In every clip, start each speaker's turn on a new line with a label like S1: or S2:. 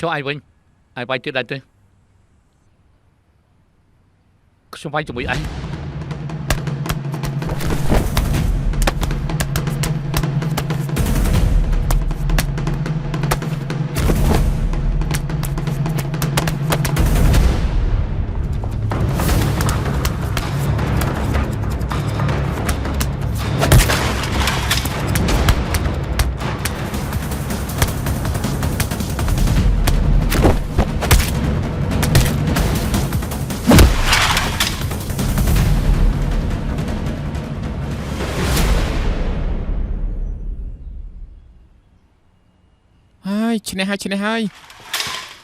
S1: cho aiវិញaiវាយទៀតដែរទេខ្ញុំវាយជាមួយឯង
S2: ឈ្នះហើយ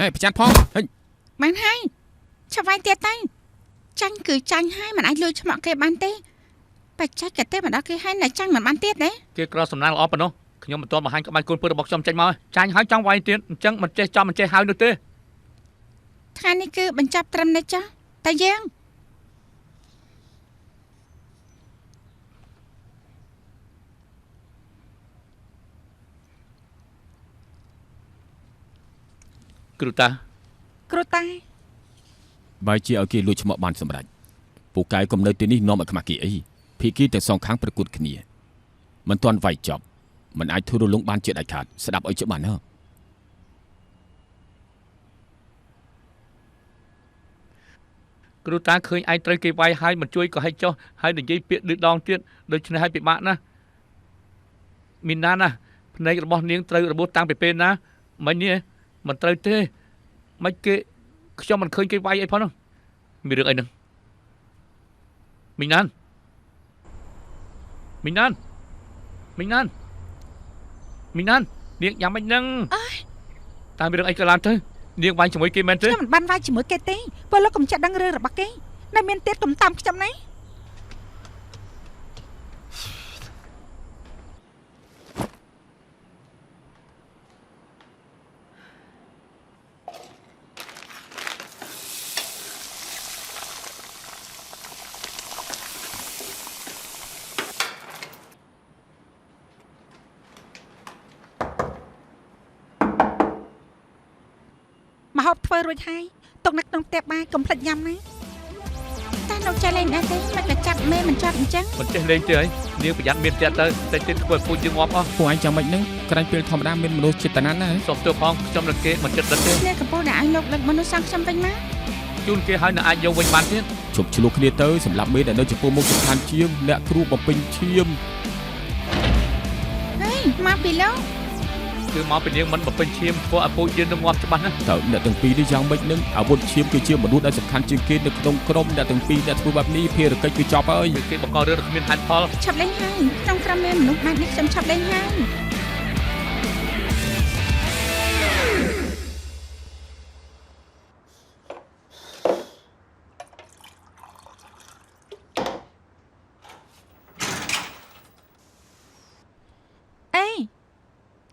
S2: ហេប្រចាំផងហេ
S3: បានហើយឆាប់វាយទៀតទៅចាញ់គឺចាញ់ហើយមិនអាចលួចឆ្មក់គេបានទេបច្ចេកទេសមកដល់គេហើយតែចាញ់មិនបានទៀតទេ
S1: គេក្រសំណាងល្អប៉ុណ្ណោះខ្ញុំមិនទាន់បង្ហាញក្បាច់គុណពើរបស់ខ្ញុំចេញមកចាញ់ហើយចង់វាយទៀតអញ្ចឹងមិនចេះចំមិនចេះហើយនោះទេ
S3: ថ្ងៃនេះគឺបញ្ចប់ត្រឹមនេះចាតែយើង
S1: គ្រូតា
S2: បើជាឲ្យគេលួចឆ្មក់បានសម្រេចពូកែកុំនៅទីនេះនាំឲ្យខ្មាស់គេអីភីគីទាំងសងខាងប្រកួតគ្នាមិនទាន់វាយចប់មិនអាចធ្វើរលុងបានជាដាច់ខាតស្ដាប់ឲ្យច្បាស់ណា
S1: គ្រូតាឃើញឯងត្រូវគេវាយហើយមិនជួយក៏ហិចចុះហើយនិយាយពាក្យឌឺដងទៀតដូច្នេះហើយពិបាកណាស់មីណាណាភ្នែករបស់នាងត្រូវរបួសតាំងពីពេលណាមិញនេះមិនត្រូវទេមិនគេខ្ញុំមិនឃើញគេវាយអីផងនោះមានរឿងអីហ្នឹងមីណាននាងយ៉ាងម៉េចហ្នឹងតើមានរឿងអីកើតឡើងទៅនាងវាយជាមួយគេមែនទេ
S3: ខ្ញុំមិនបានវាយជាមួយគេទេព្រោះលោកកុំចាក់ដឹងរឿងរបស់គេនៅមានទៀតកុំតាមខ្ញុំណាមកហូបធ្វើរួចហើយទុកនៅក្នុងផ្ទះបាយកុំភ្លេចញ៉ាំណាតែនៅចេះលេងដែរទេមិនក៏ចាប់មេមិនចាប់អញ្ចឹង
S1: មិនចេះលេងទេហើយនាងប្រយ័ត្នមានទៀតទៅតែទៀតធ្វើឲ្យពូជយើងងាប់អស់
S2: ពួកឯងចាំមិនហ្នឹងក្រែងពេលធម្មតាមានមនុស្សចិត្តតាណាណា
S1: សុំទោសផងខ្ញុំនឹងគេមិនចិត្តដឹងទេ
S3: អ្នកកំពុងតែឲ្យលោកដឹកមនុស្សsangខ្ញុំវិញមក
S1: ជូនគេហើយនឹងអាចយកវិញបានទៀត
S2: ជប់ឆ្លោះគ្នាទៅសម្រាប់មេដែលនៅចំពោះមុខសំខាន់ជាងអ្នកគ្រូបំពេញឈាម
S3: ហេមកពីលោក
S1: គឺមកពីនាងមិនបំពេញឈាមធ្វើឲ្យពូជយើងនឹងងាប់ច្បាស់ណាស់
S2: តើអ្នកទាំងពីរនេះយ៉ាងម៉េចនឹងអាវុធឈាមគឺជាមនុស្សដែលសំខាន់ជាងគេនៅក្នុងក្រុមអ្នកទាំងពីរអ្នកធ្វើបែបនេះភារកិច្ចគឺចប់ហើយ
S1: គេបង្ករឿងគ្មានហេតុផល
S3: ឆាប់លេងហើយក្នុងក្រុមមានមនុស្សបែបនេះខ្ញុំឆាប់លេងហើយ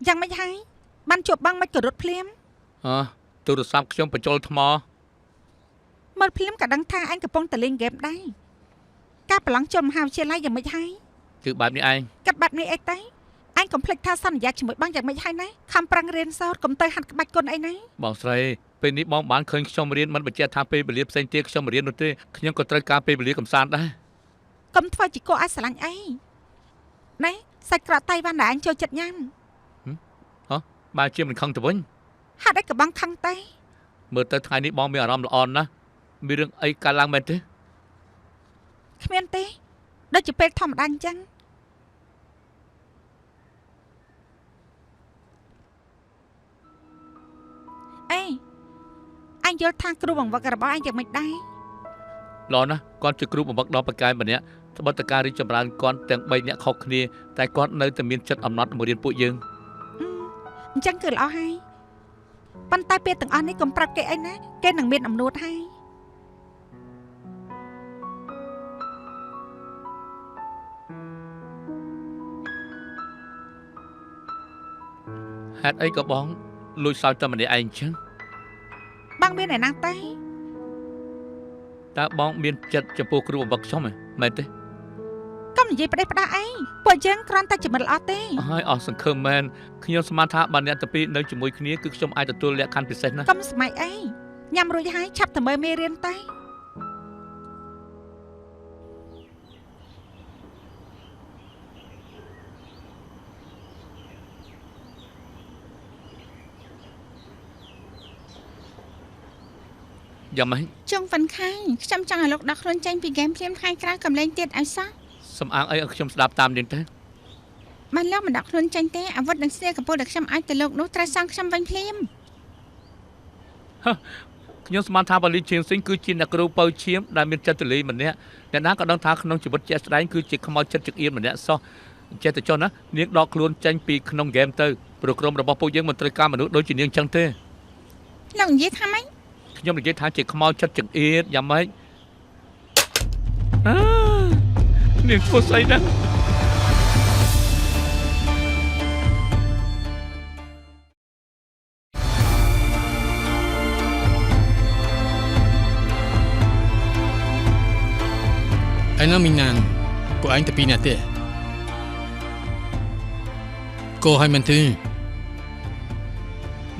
S3: យ៉ាងម៉េចហើយបានជួបបងមិនក៏រត់ភ្លាម
S1: ទូរស័ព្ទខ្ញុំបញ្ចូលថ្ម
S3: មើលភ្លាមក៏ដឹងថាឯងកំពុងតែលេងហ្គេមដែរការប្រឡងចូលមហាវិទ្យាល័យយ៉ាងម៉េចហើយ
S1: គឺបែបនេះឯង
S3: កាត់បែបនេះអីទៅឯងកុំភ្លេចថាសន្យាជាមួយបងយ៉ាងម៉េចហើយណាខំប្រឹងរៀនសូត្រកុំទៅហាត់ក្បាច់គុណអីណា
S1: បងស្រីពេលនេះបងបានឃើញខ្ញុំរៀនមិនបញ្ជាក់ថាពេលវេលាផ្សេងទៀតខ្ញុំរៀននោះទេខ្ញុំក៏ត្រូវការពេលវេលាកំសាន្តដែរ
S3: កុំធ្វើជាគួរឲ្យស្រឡាញ់អីណែសាច់ក្រកតៃវ៉ាន់ដែលឯងចូលចិត្តញ៉ាំ
S1: បើជាមិនខឹងទៅវិញ
S3: ហាត់អីក៏បងខឹងតែ
S1: មើលទៅថ្ងៃនេះបងមានអារម្មណ៍ល្អណាស់មានរឿងអីកើតឡើងមែនទេ
S3: គ្មានទេដូចជាពេលធម្មតាអញ្ចឹងអេអញយល់ថាគ្រូបង្វឹករបស់អញយ៉ាងម៉េចដែរ
S1: ល្អណាស់គាត់ជាគ្រូបង្វឹកដល់បកាយម្នាក់ត្បិតតការរីចម្រើនគាត់ទាំង3នាក់ខុសគ្នាតែគាត់នៅតែមានចិត្តអំណត់មករៀនពួកយើង
S3: អញ្ចឹងគឺល្អហើយប៉ុន្តែពេលទាំងអស់នេះកុំប្រាប់គេអីណាគេនឹងមានអំណួតហើយ
S1: ហេតុអីក៏បងលួចសើចតែម្នាក់ឯងអញ្ចឹង
S3: បងមានឯណាទេ
S1: តើបងមានចិត្តចំពោះគ្រូបង្វឹកខ្ញុំមែនទេ
S3: កុំនិយាយផ្ដេសផ្ដាស់អីពួកយើងគ្រាន់តែជាមិត្តល្អទេ
S1: ហើយអស់សង្ឃឹមមែនខ្ញុំស្មានថាបើអ្នកទាំងពីរនៅជាមួយគ្នាគឺខ្ញុំអាចទទួលលក្ខខណ្ឌពិសេសណាស់
S3: កុំស្មៃអីញ៉ាំរួចហើយឆាប់ទៅមើលមេរៀនទៅ
S1: យ៉ាងម៉េច
S3: ចុងវិនខាញខ្ញុំចង់ឲ្យលោកដកខ្លួនចេញពីហ្គេមភ្លាមថ្ងៃក្រោយកំលែងទៀតឲ្យសោះ
S1: សំអាងអីឲ្យខ្ញុំស្ដាប់តាមនាងទៅ
S3: បានលោកមិនដកខ្លួនចេញទេអាវុធនឹងស្ទាកពុលដែលខ្ញុំអាចទៅលោកនោះត្រូវសងខ្ញុំវិញភ្លាម
S1: ខ្ញុំស្មានថាបាលីឈៀងសិញគឺជាអ្នកគ្រូពៅឈៀមដែលមានចិត្តទូលាយម្នាក់អ្នកណាក៏ដឹងថាក្នុងជីវិតជាក់ស្ដែងគឺជាខ្មោចចិត្តចង្អៀតម្នាក់សោះចេះតែចុះណានាងដកខ្លួនចេញពីក្នុងហ្គេមទៅព្រោះក្រុមរបស់ពួកយើងមិនត្រូវការមនុស្សដូចជានាងចឹងទេ
S3: លោកនិយាយថាម៉េច
S1: ខ្ញុំនិយាយថាជាខ្មោចចិត្តចង្អៀតយ៉ាងម៉េចនាងធ្វើស្អីណា
S4: ឯនោះមីណានពួកឯងតែពីរនាក់ទេគោឲ្យមិនទេ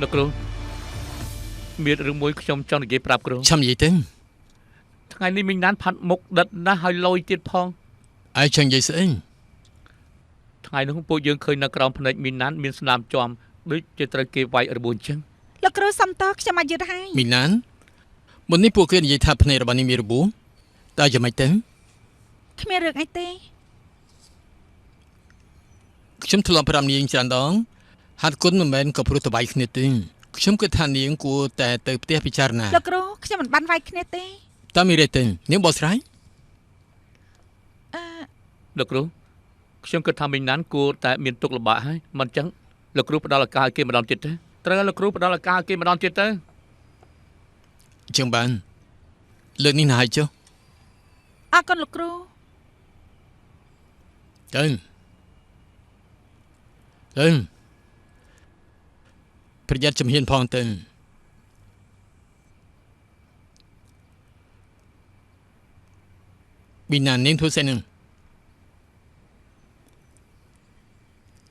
S1: លោកគ្រូមានរឿងមួយខ្ញុំចង់និយាយប្រាប់គ្រូ
S4: ចាំនិយាយទៅ
S1: ថ្ងៃនេះមីងណានផាត់មុខដិតណាស់ហើយលយទៀតផង
S4: ឯងចង់និយាយស្អី
S1: ថ្ងៃនោះពួកយើងឃើញនៅក្រោមភ្នែកមីងណានមានស្នាមជាំដូចជាត្រូវគេវាយរបួសអញ្ចឹង
S3: លោកគ្រូសំតខ្ញុំអាចយល់ហើយ
S4: មីណានមុននេះពួកគេនិយាយថាភ្នែករបស់នេះមានរបួសតើយ៉ាងម៉េចទៅ
S3: គ្មានរឿងអីទេ
S4: ខ្ញុំធ្លាប់ប្រាប់នាងច្រើនដងហាត់គុណមិនមែនក៏ព្រោះតវាយគ្នាទេខ្ញុំគិតថានាងគួរតែទៅផ្ទះពិចារណា
S3: លោកគ្រូខ្ញុំមិនបានវាយគ្នាទេ
S4: តើមានរេទេនាងបោះស្រាយ
S1: លោកគ្រូខ្ញុំគិតថាមីងណានគួរតែមានទុកលំបាកហើយមិនអញ្ចឹងលោកគ្រូផ្ដល់ឱកាសឲ្យគេម្ដងទៀតទៅត្រូវលោកគ្រូផ្ដល់ឱកាសឲ្យគេម្ដងទៀតទៅ
S4: ចឹងបានលើកនេះណាហើយចុះ
S3: អរគុណលោកគ្រូ
S4: ទៅប្រយ័ត្នជំហានផងទៅមីណាននាងធ្វើស្អីនឹង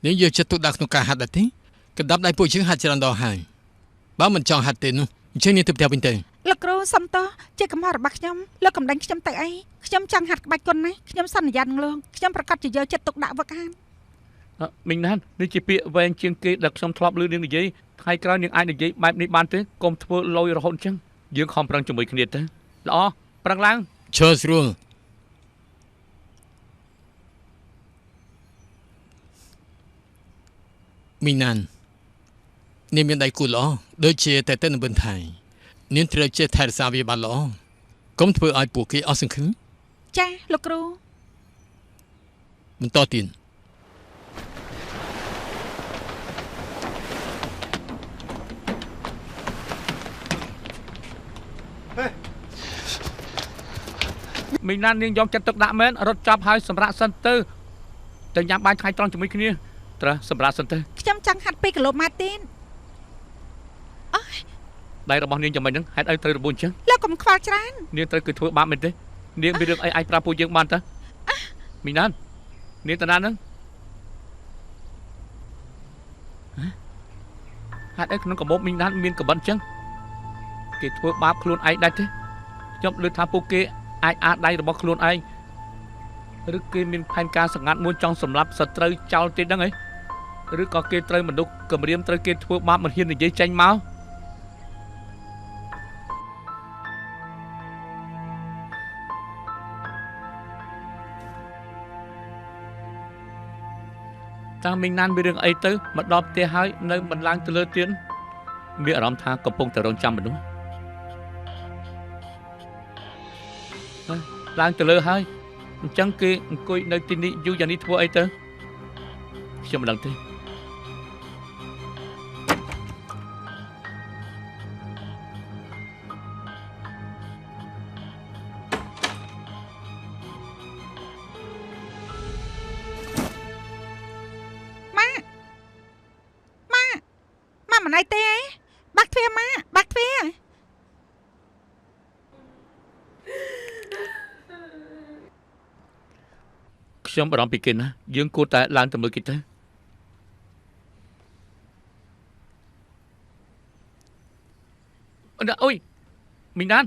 S4: នាងយកចិត្តទុកដាក់ក្នុងការហាត់ដែរទេកណ្ដាប់ដៃពួកយើងហាត់ច្រើនដងហើយបើមិនចង់ហាត់ទេនោះអញ្ចឹងនាងទៅផ្ទះវិញទៅ
S3: លោកគ្រូសំតជាកំហុសរបស់ខ្ញុំលោកកំដេញខ្ញុំទៅអីខ្ញុំចង់ហាត់ក្បាច់គុណណាខ្ញុំសន្យានឹងលោកខ្ញុំប្រកាសជាយកចិត្តទុកដាក់វឹកហាត់
S1: មីងណាននេះជាពាក្យវែងជាងគេដែលខ្ញុំធ្លាប់ឮនាងនិយាយថ្ងៃក្រោយនាងអាចនិយាយបែបនេះបានទេកុំធ្វើលយរហូតអញ្ចឹងយើងខំប្រឹងជាមួយគ្នាទៅល្អប្រឹងឡើង
S4: ឈើស្រួលមីណាននាងមានដៃគូល្អដូចជាតែទៅនឹងបិនថៃនាងត្រូវចេះថែរក្សាវាបានល្អកុំធ្វើឲ្យពួកគេអស់សង្ឃឹម
S3: ចាលោកគ្រូ
S4: បន្តទៀត
S1: មីងណាននាងយកចិត្តទុកដាក់មែនរត់ចាប់ហើយសម្រាប់សិនទៅញ៉ាំបាយថ្ងៃត្រង់ជាមួយគ្នាត្រូវសម្រាប់សិនទៅ
S3: ខ្ញុំចង់ហាត់2គីឡូម៉ែត្រទៀត
S1: ដៃរបស់នាងយ៉ាងម៉េចហ្នឹងហេតុអីត្រូវរបួសអញ្ចឹង
S3: លោកកុំខ្វល់ច្រើន
S1: នាងត្រូវគឺធ្វើបាបមែនទេនាងមានរឿងអីអាចប្រាប់ពួកយើងបានតើមីងណាននាងតាណានហ្នឹងហេតុអីក្នុងកាបូបមីងណានមានកបិនអញ្ចឹងគេធ្វើបាបខ្លួនឯងដែរទេខ្ញុំលើកថាពួកគេអាចអាដៃរបស់ខ្លួនឯងឬគេមានផែនការសង្កាត់មួយចង់សម្លាប់សត្រូវចោលទេដឹងអីឬក៏គេត្រូវមនុស្សគំរាមត្រូវគេធ្វើបាបមិនហ៊ាននិយាយចេញមកតាមីងណានមានរឿងអីទៅមកដល់ផ្ទះហើយនៅមិនឡើងទៅលើទៀតមានអារម្មណ៍ថាកំពុងតែរងចាំមនុស្សឡើងទៅលើហើយអញ្ចឹងគេអង្គុយនៅទីនេះយូរយ៉ាងនេះធ្វើអីទៅខ្ញុំមិនដឹងទេ
S3: ម៉ាមិនអីទេបាក់ទ្វារម៉ាបាក់ទ្វារ
S1: ខ្ញុំ ខ្ញុំបារម្ភពីគេណាយើងគួរតែឡើងទៅមើលគេទៅអូយមីងណាន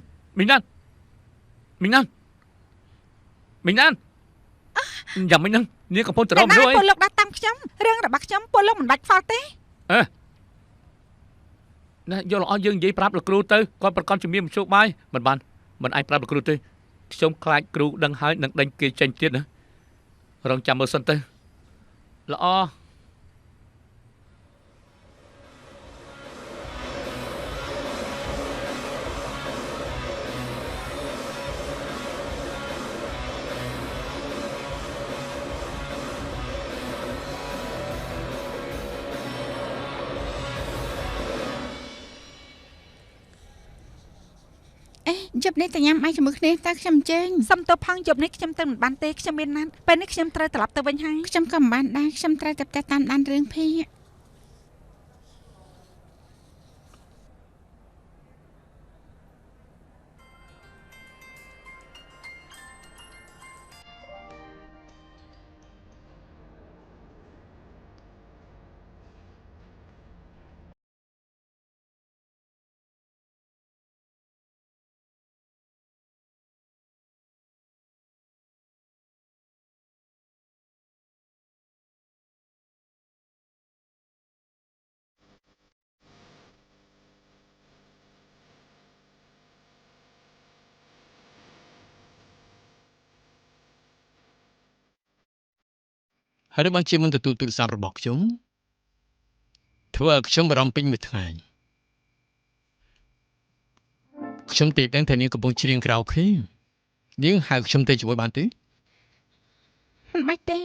S1: យ៉ាងមិនហ្នឹងនាងកំពុងទៅរកមនុស្សអី
S3: ពលលោកដាក់តាំងខ្ញុំរឿងរបស់ខ្ញុំពលលោកមិនបាច់ខ្វល់ទេ
S1: ណាយកល្អយើងនិយាយប្រាប់លោកគ្រូទៅគាត់ប្រកាសជំនាញមជ្ឈបាយមិនអាចប្រាប់លោកគ្រូទេខ្ញុំខ្លាចគ្រូដឹងហើយនឹងដេញគេចេញទៀតណារងចាំមើលសិនទៅល្អ
S3: យប់នេះទៅញ៉ាំបាយជាមួយគ្នាតើខ្ញុំជើញសុំទោសផងយប់នេះខ្ញុំទៅមិនបានទេខ្ញុំមានណាត់ពេលនេះខ្ញុំត្រូវត្រឡប់ទៅវិញហើយខ្ញុំក៏មិនបានដែរខ្ញុំត្រូវតែផ្ទះតាមដានរឿងភី
S4: ហើយបានជាមិនទទួលទូរស័ព្ទរបស់ខ្ញុំធ្វើឲ្យខ្ញុំបារម្ភពេញមួយថ្ងៃខ្ញុំទេដឹងថានាងកំពុងច្រៀងក្រៅខេនាងហៅខ្ញុំទៅជាមួយបានទេ
S3: មិនបាច់ទេ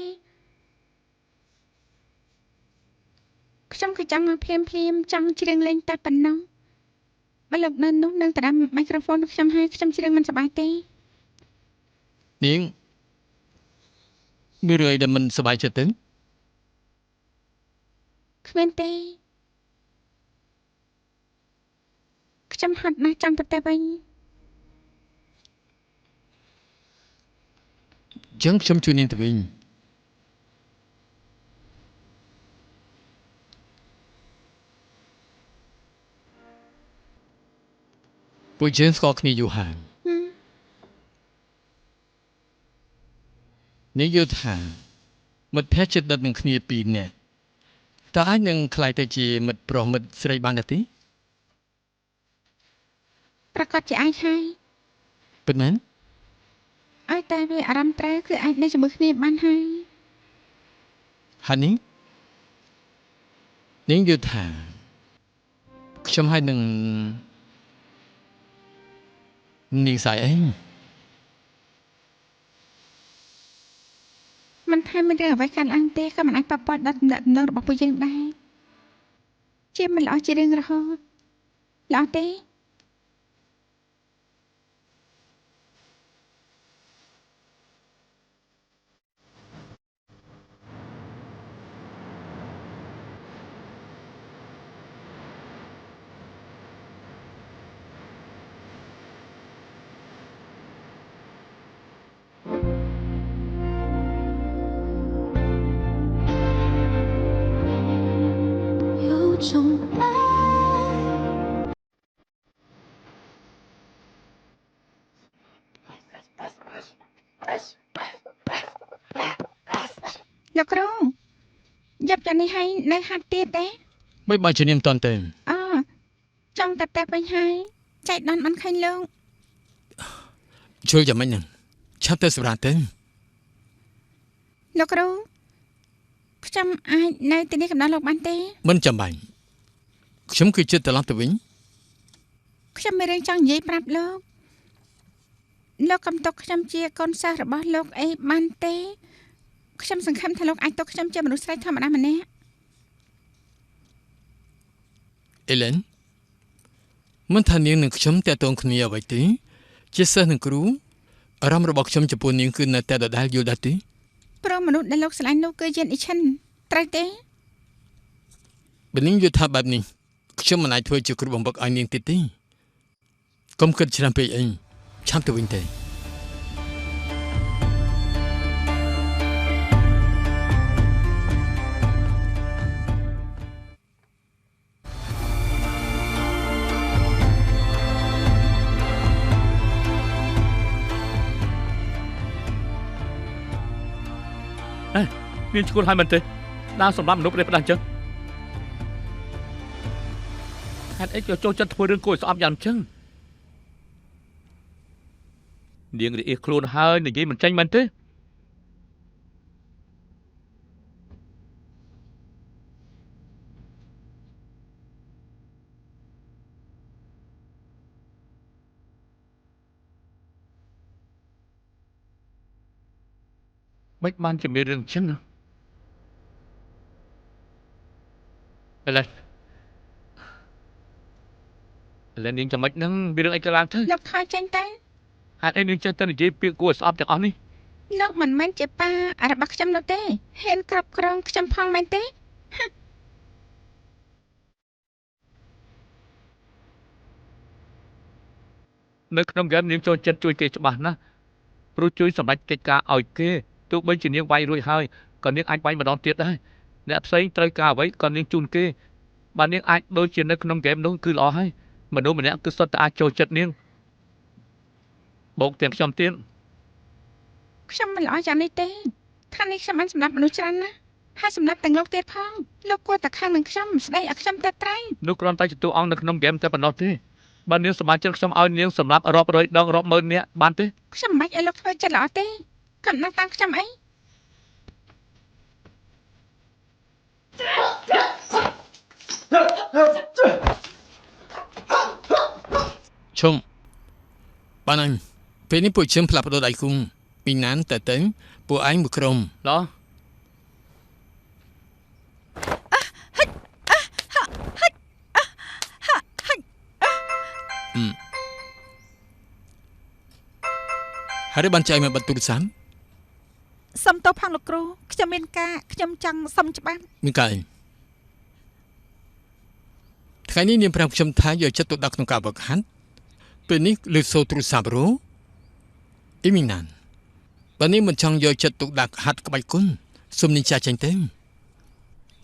S3: ខ្ញុំគឺចង់មកភ្លាមចង់ច្រៀងលេងតែប៉ុណ្ណោះបើលោកនៅនោះនឹងតាមមីក្រូហ្វូនខ្ញុំហើយខ្ញុំច្រៀងមិនសប្បាយទេ
S4: នាងមានរឿងអីដែលមិនសប្បាយចិត្តទេ
S3: គ្មានទេខ្ញុំហត់ណាស់ចង់ទៅតែវិញ
S4: ចឹងខ្ញុំជួយនាងទៅវិញពួកយើងស្គាល់គ្នាយូរហើយនាងយល់ថាមិត្តភក្តិចិត្តដិតនឹងគ្នាពីរនាក់តើអាចនឹងខ្លាយទៅជាមិត្តប្រុសមិត្តស្រីបានទេ
S3: ប្រកាសជាអាចហើយ
S4: ពិតមែន
S3: ឲ្យតែវាអារម្មណ៍ត្រូវគឺអាចនៅជាមួយគ្នាបានហើយ
S4: ហើយនាងយល់ថាខ្ញុំហើយនឹងនាងស្អីអី
S3: មិនថាមានរឿងអ្វីកើតឡើងទេក៏មិនអាចប៉ះពាល់ដល់ទំនាក់ទំនងរបស់ពួកយើងដែរជាមិនល្អជារឿងរហូតល្អទេលោកគ្រូយ៉ាប់ចានេះហើយនៅហាត់ទៀតទេ
S4: មិនបើជំនាញតន់ទេ
S3: អូចង់តែវិញហើយចែកដល់មិនឃើញលោក
S4: ជួយយ៉ាងម៉េចហ្នឹងឆាប់ទៅសម្រាប់ទៅ
S3: លោកគ្រូខ្ញុំអាចនៅទីនេះកំណត់លោកបានទេ
S4: មិនចាំបាច់ខ្ញុំគឺចិត្តត្រឡប់ទៅវិញ
S3: ខ្ញុំមានរឿងចង់និយាយប្រាប់លោកកំទុកខ្ញុំជាកូនសិស្សរបស់លោកអីបានទេខ្ញុំសង្ឃឹមថាលោកអាចទុកខ្ញុំជាមនុស្សស្រីធម្មតាម្នាក់
S4: អេឡែនមិនថានាងនឹងខ្ញុំតេតងគ្នាអ្វីទេជាសិស្សនឹងគ្រូអារម្មណ៍របស់ខ្ញុំចំពោះនាងគឺនៅតែដដែលយល់ដែរទេ
S3: ព្រោះមនុស្សដែលលោកស្រឡាញ់នោះគឺយានអ៊ីឈិនត្រូវទេ
S4: បើនាងយល់ថាបែបនេះខ្ញុំមិនអាចធ្វើជាគ្រូបំផឹកឲ្យនាងទៀតទេកុំគិតច្រើនពេកអីឆាប់ទៅវិញទេ
S1: នាងឈួនហើយមិនទេដើរសម្រាប់មនុស្សប្រេះផ្ដាស់អញ្ចឹងហេតុអីក៏ចូលចិត្តធ្វើរឿងគួរឲ្យស្អប់យ៉ាងអញ្ចឹងនាងរអៀសខ្លួនហើយនិយាយមិនចាញ់មែនទេមិនបានជាមានរឿងអញ្ចឹងណាអេឡែនាងចាំមិនហ្នឹងមានរឿងអីកើតឡើងទៅ
S3: លោកថយចេញទៅ
S1: ហេតុអីនាងចេះតែនិយាយពាក្យគួរឲ្យស្អប់ទាំងអស់នេះ
S3: លោកមិនមែនជាប៉ារបស់ខ្ញុំនោះទេហ៊ានគ្រប់គ្រងខ្ញុំផងមែនទេ
S1: នៅក្នុងហ្គេមនាងចូលចិត្តជួយគេច្បាស់ណាស់ព្រោះជួយសម្រេចកិច្ចការឲ្យគេទោះបីជានាងវាយរួចហើយក៏នាងអាចវាយម្ដងទៀតដែរអ្នកផ្សេងត្រូវការអ្វីក៏នាងជូនគេបើនាងអាចដូចជានៅក្នុងហ្គេមនោះគឺល្អហើយមនុស្សម្នាក់គឺសុទ្ធតែអាចចូលចិត្តនាងបូកទាំងខ្ញុំទៀត
S3: ខ្ញុំមិនល្អយ៉ាងនេះទេខាងនេះខ្ញុំបានសម្រាប់មនុស្សច្រើនណាស់ហើយសម្រាប់ទាំងលោកទៀតផងលោកគួរតែខាងនឹងខ្ញុំស្ដីឲ្យខ្ញុំទៅត្រៃ
S1: នោះគ្រាន់តែជាតួអង្គនៅក្នុងហ្គេមតែប៉ុណ្ណោះទេបើនាងសមាជិកខ្ញុំឲ្យនាងសម្រាប់រាប់រយដងរាប់ម៉ឺននាក់បានទេ
S3: ខ្ញុំមិនបាច់ឲ្យលោកធ្វើចិត្តល្អទេគាត់នឹងតាមខ្ញុំអី
S4: ឈុំបានអញពេលនេះពួកជិមផ្លាប់បដោដៃគុំពីណានតែទៅពួកឯងមួយក្រុម
S1: ឡោ
S4: ហើយបានចៃមកបាត់ទូរស័ព្ទ
S3: សុំទោសផងលោកគ្រូខ្ញុំមានការខ្ញុំចង់សុំច្បាស់
S4: មានការអីថ្ងៃនេះនាងប្រាប់ខ្ញុំថាយកចិត្តទុកដាក់ក្នុងការវឹកហាត់ពេលនេះលើសូទូរស័ព្ទរੂអ៊ីមីណានបើនាងមិនចង់យកចិត្តទុកដាក់ហាត់ក្បាច់គុណសុំនាងចាស់ចេញទៅ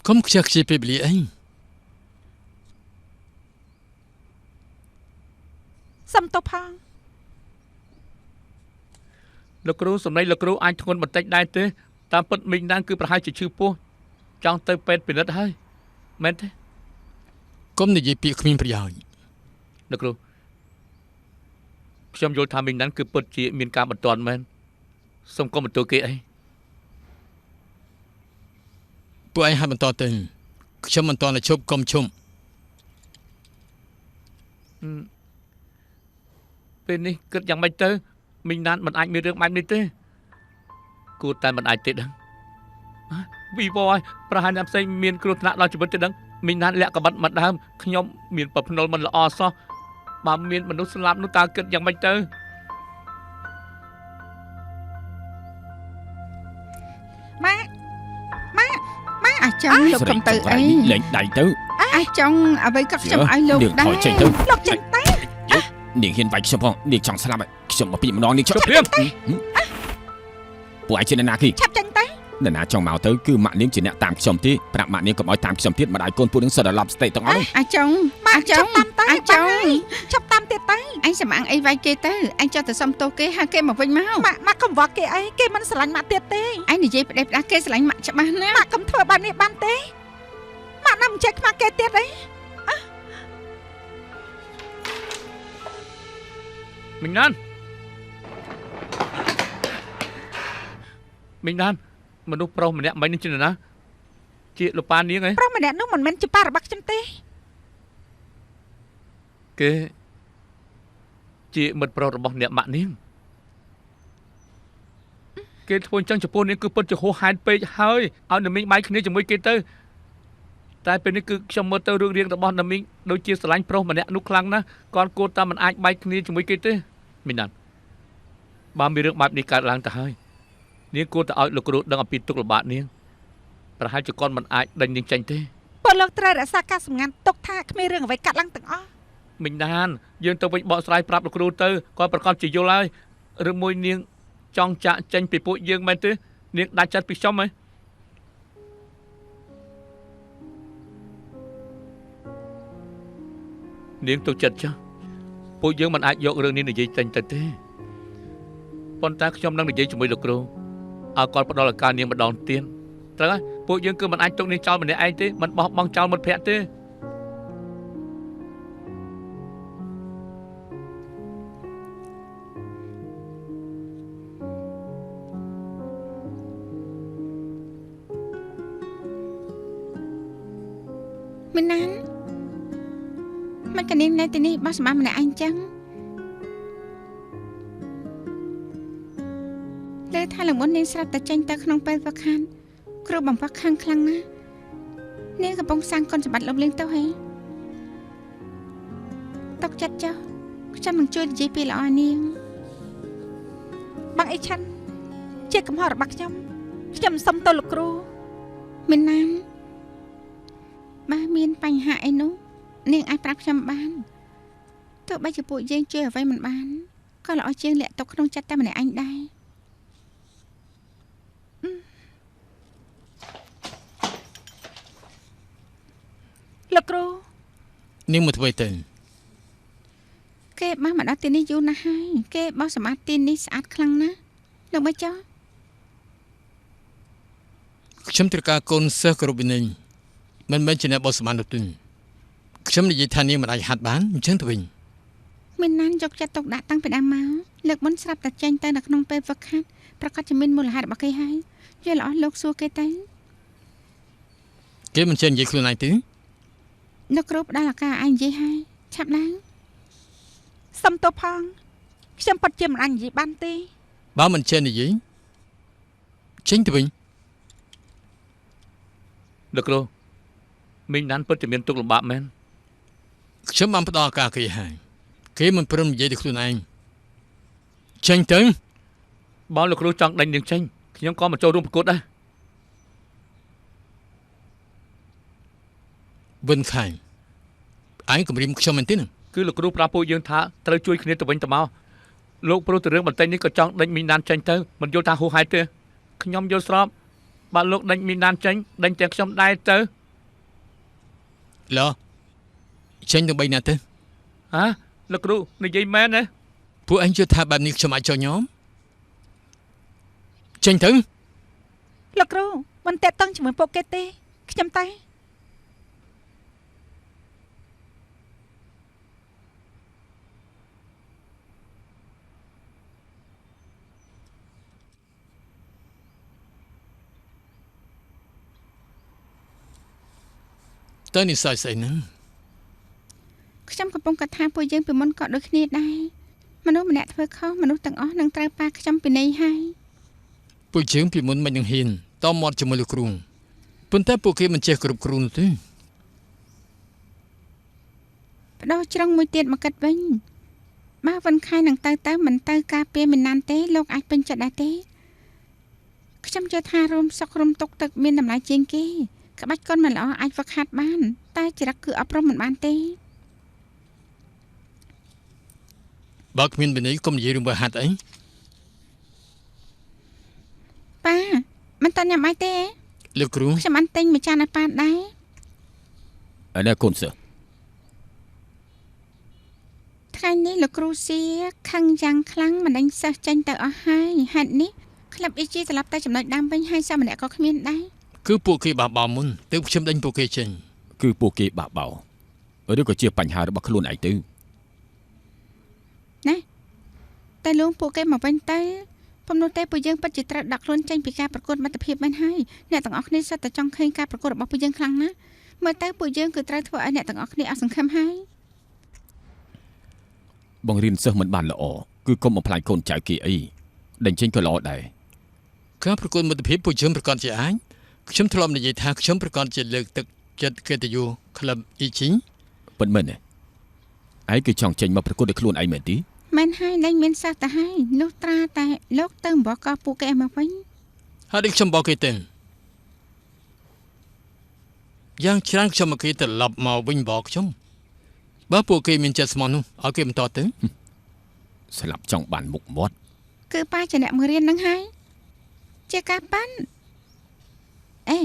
S4: កុំខ្ជិះខ្ជាយពេលវេលាអី
S3: សុំទោសផង
S1: លោកគ្រូសម្ដីលោកគ្រូអាចធ្ងន់បន្តិចដែរទេតាមពិតមីងណានគឺប្រហែលជាឈឺពោះចង់ទៅពេទ្យពិនិត្យហើយមែនទេ
S4: កុំនិយាយពាក្យគ្មានប្រយោជន៍
S1: លោកគ្រូខ្ញុំយល់ថាមីងណានគឺពិតជាមានការបន្ទាន់មែនសូមកុំបន្ទោសគេអី
S4: ពួកឯងហាត់បន្តទៅខ្ញុំមិនតន់តែឈប់កុំឈុំ
S1: ពេលនេះគិតយ៉ាងម៉េចទៅមីងណានមិនអាចមានរឿងបែបនេះទេគួរតែមិនអាចទេដឹងវីវហើយប្រហែលអ្នកផ្សេងមានគ្រោះថ្នាក់ដល់ជីវិតទេដឹងមីងណានលាក់កបិតមកដើមខ្ញុំមានប្រភ្នល់មិនល្អសោះបើមានមនុស្សស្លាប់នោះតើគិតយ៉ាងម៉េចទៅ
S3: ម៉ាអាចង់លោកកំទៅអី
S2: លេងដៃទៅ
S3: អាចង់អ្វីក៏ខ្ញុំឲ្យលោកដែរលោកចេញទៅ
S2: នាងហ៊ានវាយខ្ញុំផងនាងចង់ស្លាប់ខ្ញុំមកពីម្ដងនាងជប់ព្រាមពួកឯងជាអ្នកណាគេ
S3: ឆាប់ចេញទៅ
S2: អ្នកណាចង់មកទៅគឺម៉ាក់នាងជាអ្នកតាមខ្ញុំទេប្រាប់ម៉ាក់នាងកុំឲ្យតាមខ្ញុំទៀតម្ដាយកូនពួកនឹងសិតដល់ឡប់ស្ទេទាំងអស់
S3: អាចង់តាមទៅអាចង់ឆាប់តាមទៀតទៅអញសម្អាងអីវាយគេទៅអញចោះទៅសុំទោសគេហើយគេមកវិញមកម៉ាក់កុំវល់គេអីគេមិនស្រឡាញ់ម៉ាក់ទៀតទេអញនិយាយផ្ដេសផ្ដាស់គេស្រឡាញ់ម៉ាក់ច្បាស់ណាស់ម៉ាក់កុំធ្វើបែបនេះបានទេម៉ាក់ណាមិនចេះខ្មាស់គេទៀតអី
S1: មីងណានមនុស្សប្រុសម្នាក់មិននឹងជាណាជាលោកប៉ានាងអី
S3: ប្រុសម្នាក់នោះមិនមែនជាប៉ារបស់ខ្ញុំទេ
S1: គេជាមិត្តប្រុសរបស់អ្នកម៉ាក់នាងគេធ្វើអញ្ចឹងចំពោះនាងគឺពិតជាហួសហេតុពេកហើយឲ្យនាមីងបាយគ្នាជាមួយគេទៅតែពេលនេះគឺខ្ញុំមើលទៅរឿងរៀងរបស់នាមីងដូចជាស្រឡាញ់ប្រុសម្នាក់នោះខ្លាំងណាស់គាត់គួរតែមិនអាចបាយគ្នាជាមួយគេទេមីងណានបើមានរឿងបែបនេះកើតឡើងទៅហើយនាងគួរតែឲ្យលោកគ្រូដឹងអំពីទុក្ខលំបាកនាងប្រហែលជាគាត់មិនអាចដេញនាងចេញទេ
S3: ពលលោកត្រូវរក្សាការសម្ងាត់ទុកថាគ្មានរឿងអ្វីកាត់ឡើងទាំងអស់
S1: មីងណានយើងទៅវិញបកស្រាយប្រាប់លោកគ្រូទៅគាត់ប្រកាសជាយល់ហើយឬមួយនាងចង់ចាក់ចេញពីពួកយើងមែនទេនាងដាច់ចិត្តពីខ្ញុំហ៎នាងទុកចិត្តចាស់ពួកយើងមិនអាចយករឿងនេះនិយាយចេញទៅទេប៉ុន្តែខ្ញុំនឹងនិយាយជាមួយលោកគ្រូ ឲ្យគាត់ផ្ដល់ឱកាសនាងម្ដងទៀតត្រូវហើយពួកយើងគឺមិនអាចទុកនាងចោលម្នាក់ឯងទេមិនបោះបង់ចោលមិត្តភក្តិទេ
S3: មីណានមិនកនាងនៅទីនេះបោះសម្អាតម្នាក់ឯងចឹងលើថាឡើងមុននាងស្រាប់តែចេញទៅក្នុងពេលវឹកហាត់គ្រូបំផាក់ខាងខ្លាំងណាស់នាងកំពុងសាងគុណសម្បត្តិលំលៀងទៅហេតកចិត្តចុះខ្ញុំនឹងជួយនិយាយពីល្អនាងបងអីឆាន់ជាកំហុសរបស់ខ្ញុំសុំទោសលោកគ្រូមីណានបើមានបញ្ហាអីនោះនាងអាចប្រាប់ខ្ញុំបានទោះបីជាពួកយើងជួយអ្វីមិនបានក៏ល្អជាងលាក់ទុកក្នុងចិត្តតែម្នាក់ឯងដែរលោកគ្រូ
S4: នាងមកធ្វើទៅ
S3: គេបានមកដល់ទីនេះយូរណាស់ហើយគេបោះសម្អាតទីនេះស្អាតខ្លាំងណាស់លោកមិនចោះ
S4: ខ្ញុំត្រូវការកូនសិស្សគ្រប់វិន័យមិនមែនជាអ្នកបោះសម្អាតនោះទេខ្ញុំនិយាយថានាងមិនអាចហាត់បានអញ្ចឹងទៅវិញ
S3: មានណានយកចិត្តទុកដាក់តាំងពីដើមមកលើកមុនស្រាប់តែចេញទៅនៅក្នុងពេលវឹកហាត់ប្រកាសជាមានមូលហេតុរបស់គេហើយយល់អស់លោកសួរគេទៅ
S4: គេមិនចេះនិយាយខ្លួនឯងទេ
S3: លោកគ្រូផ្ដល់ឱកាសឲ្យនិយាយហើយឆាប់ឡើងសុំទោសផងខ្ញុំពិតជាមិនអាចនិយាយបានទេ
S4: បើមិនចេះនិយាយចេញទៅវិញ
S1: លោកគ្រូមីងណានពិតជាមានទុក្ខលំបាកមែន
S4: ខ្ញុំបានផ្ដល់ឱកាសគេហើយគេមិនព្រមនិយាយទៅខ្លួនឯងចេញទៅ
S1: បើលោកគ្រូចង់ដេញនាងចេញខ្ញុំក៏មកចូលរួមប្រកួតដែរ
S4: វិនខៃឯងគំរាមខ្ញុំមែនទេ
S1: គឺលោកគ្រូប្រាប់ពួកយើងថាត្រូវជួយគ្នាទៅវិញទៅមកលោកព្រោះទៅរឿងបន្តិចនេះក៏ចង់ដេញមីងណានចេញទៅមិនយល់ថាហួសហេតុទេខ្ញុំយល់ស្របបើលោកដេញមីងណានចេញដេញទាំងខ្ញុំដែរទៅ
S4: ឡោចេញទៅបីណាទៅ
S1: ហ៎លោកគ្រូនិយាយមែនទេ
S4: ពួកអញជឿថាបែបនេះខ្ញុំអាចចោះញោមចេញទៅ
S3: លោកគ្រូមិនតេតឹងជាមួយពួកគេទេខ្ញុំតែ
S4: តើនិស័យស្អីហ្នឹង
S3: ខ្ញុំកំពុងគិតថាពួកយើងពីមុនក៏ដូចគ្នាដែរមនុស្សម្នាក់ធ្វើខុសមនុស្សទាំងអស់នឹងត្រូវប៉ាខ្ញុំពីនៃហើយ
S4: ពួកយើងពីមុនមិននឹងហ៊ានតមាត់ជាមួយលោកគ្រូប៉ុន្តែពួកគេមិនចេះគ្រប់គ្រូនោះទេ
S3: បដោះច្រងមួយទៀតមកគិតវិញបើវិនខៃនឹងទៅមិនទៅការពារមិនណានទេលោកអាចពេញចិត្តដែរទេខ្ញុំជឿថារួមសុខរួមទុកទឹកមានតម្លៃជាងគេក្បាច់កុនមិនល្អអាចវឹកហាត់បានតែចរិតគឺអប់រំមិនបានទេ
S4: បើគ្មានវិន័យកុំនិយាយរឿងបើហាត់អី
S3: ប៉ាមិនតញ៉ាំអីទេ
S4: លោកគ្រូ
S3: ខ្ញុំបានទិញមួយចានឲ្យប៉ាដែរ
S2: អរគុណសើ
S3: ថ្ងៃនេះលោកគ្រូសៀខឹងយ៉ាងខ្លាំងមិនដេញសិស្សចេញទៅអស់ហើយហេតុនេះក្លឹប EG ត្រឡប់ទៅចំណុចដើមវិញហើយសិស្សម្នាក់ក៏គ្មានដែរ
S4: គឺពួកគេបះបោមុនទើបខ្ញុំដេញពួកគេចេញ
S2: គឺពួកគេបះបោឬក៏ជាបញ្ហារបស់ខ្លួនឯងទៅ
S3: ណាតែលួងពួកគេមកវិញទៅបំណុលទេពួកយើងពិតជាត្រូវដាក់ខ្លួនចេញពីការប្រកួតមិត្តភាពមែនហើយអ្នកទាំងអស់គ្នាសុទ្ធតែចង់ឃើញការប្រកួតរបស់ពួកយើងខ្លាំងណាស់មើលទៅពួកយើងគឺត្រូវធ្វើឲ្យអ្នកទាំងអស់គ្នាអស់សង្ឃឹមហើយ
S2: បង្រៀនសិស្សមិនបានល្អគឺកុំបំផ្លាញកូនចៅគេអីដេញចេញក៏ល្អដែរ
S4: ការប្រកួតមិត្តភាពពួកយើងប្រកាសជាអាចខ្ញុំធ្លាប់និយាយថាខ្ញុំប្រកាសជាលើកទឹកចិត្តកិត្តិយសក្លឹប EG
S2: ប៉ុន្មានឯងគឺចង់ចេញមកប្រកួតដោយខ្លួនឯងមែនទេ
S3: មែនហើយលែងមានសិស្សទៅហើយនោះត្រាតែលោកទៅបកកពួកគេមកវិញ
S4: ហើយដូចខ្ញុំបកគេទៅយ៉ាងច្រើនខ្ញុំមកគេត្រឡប់មកវិញបកខ្ញុំបើពួកគេមានចិត្តស្មោះនោះឲ្យគេបន្តទៅ
S2: ស្លាប់ចង់បានមុខមាត់
S3: គឺប៉ាជាអ្នកមករៀននឹងហើយជាការប៉ាន់អេ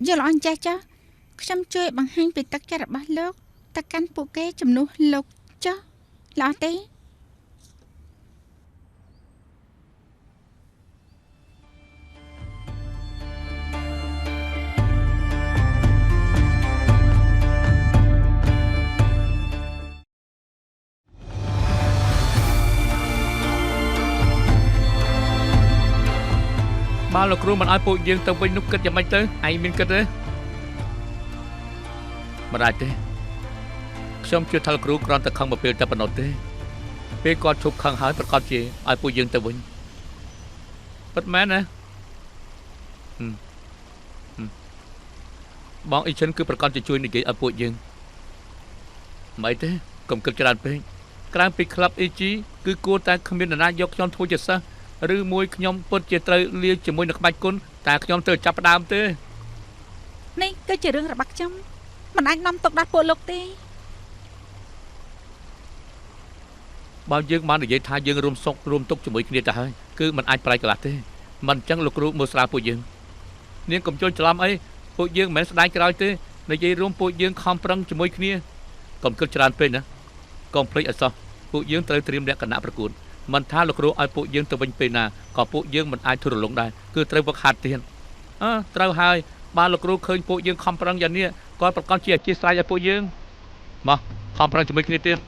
S3: យល់អញ្ចេះចុះខ្ញុំជួយបង្ហាញពីទឹកចិត្តរបស់លោកទៅកាន់ពួកគេជំនួសលោកចុះល្អទេ
S1: បើលោកគ្រូមិនឲ្យពួកយើងទៅវិញនោះគិតយ៉ាងម៉េចទៅឯងមានគិតទេមិនអាចទេខ្ញុំជឿថាលោកគ្រូគ្រាន់តែខឹងមកពេលតែប៉ុណ្ណោះទេពេលគាត់ឈប់ខឹងហើយប្រកាសជាឲ្យពួកយើងទៅវិញពិតមែនណាបងអ៊ីចិនគឺប្រកាសជាជួយនិយាយឲ្យពួកយើងមិនទេកុំគិតច្រើនពេកក្រៅពីក្លឹប EG គឺគួរតែគ្មាននរណាយកខ្ញុំធ្វើជាសិស្សឬមួយខ្ញុំពិតជាត្រូវលាជាមួយនឹងក្បាច់គុណតែខ្ញុំទៅចាប់ផ្ដើមទេ
S3: នេះគឺជារឿងរបស់ខ្ញុំមិនអាចនាំទុកដាក់ពួកលោកទេ
S1: បើយើងបាននិយាយថាយើងរួមសុខរួមទុកជាមួយគ្នាទៅហើយគឺមិនអាចប្រែកន្លះទេមិនអញ្ចឹងលោកគ្រូមើលស្រាវពួកយើងនាងកុំចូលច្រឡំអីពួកយើងមិនមែនស្ដាយក្រោយទេនិយាយរួមពួកយើងខំប្រឹងជាមួយគ្នាកុំគិតច្រើនពេកណាកុំភ្លេចអសោះពួកយើងត្រូវត្រៀមលក្ខណៈប្រកួតមិនថាលោកគ្រូឲ្យពួកយើងទៅវិញពេលណាក៏ពួកយើងមិនអាចធ្វើរលំដែរគឺត្រូវវឹកហាត់ទៀតត្រូវហើយបើលោកគ្រូឃើញពួកយើងខំប្រឹងយ៉ាងនេះគាត់ប្រកាសជាអធិស្ឋានឲ្យពួកយើងមកខំប្រឹងជាមួយគ្នាទៀត